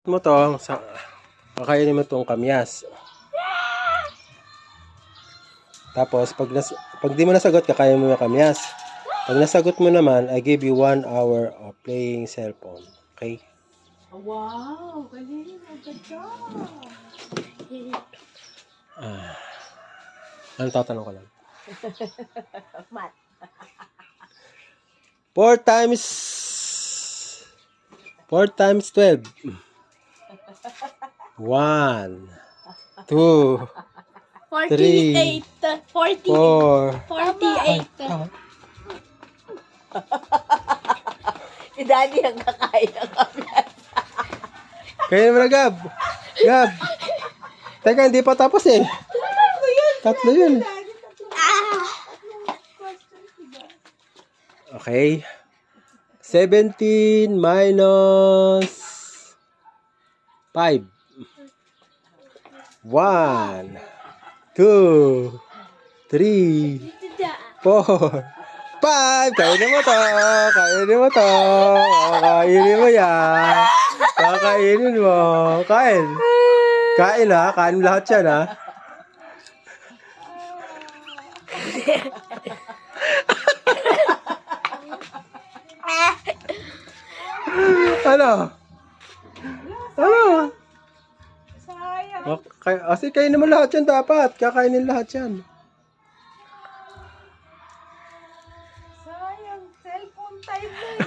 mo to, kakainin mo tong kamyas. Tapos, pag di mo nasagot, kakainin mo yung kamyas. Pag nasagot mo naman, I give you 1 hour of playing cellphone. Okay? Wow! Galing! Good job! Ano tatanong ko lang? Mat. 4 times 12. 1, 2, 48. 4. 48. Si Daddy ang kakain ng kamyas. Kaya mo na, Gab. Gab. Teka, hindi pa tapos eh. Tatlo yun. Okay. 17 minus 5. 1, 2, 3, 4, 5. Kainin mo to. Kainin mo to. Kainin mo yan. Kakainin mo. Kain. Kain ha. Kain lahat yan ha. Ano? Ano? Sayang. Kasi kainin mo lahat yan dapat. Kakainin lahat yan. Sayang. Cellphone time na eh.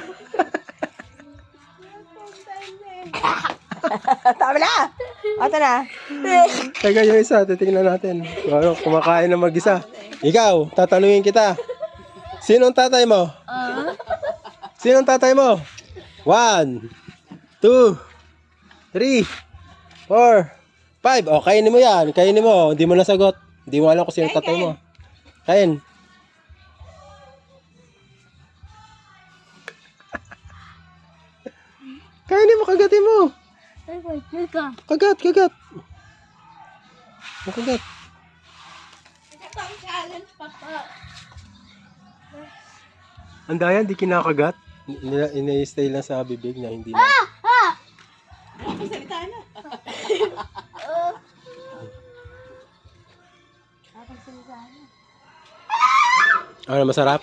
Cellphone time na eh. Tama na! Ito na. Teka yung isa. Titingnan natin. Ano, kumakain na mag-isa. Ikaw, tatanungin kita. Sinong tatay mo? Sinong tatay mo? 1, 2, 3, 4, 5. O, kainin mo yan. Kainin mo. Hindi mo nasagot. Hindi mo alam kung sinong tatay mo. Kain. Kainin mo, kagatin mo. Kagat, kagat. Kagat. Ito ang challenge, Papa. Ang dayan, di kinakagat. Ina-stay lang sa bibig na hindi na. Salita na. Ano, masarap?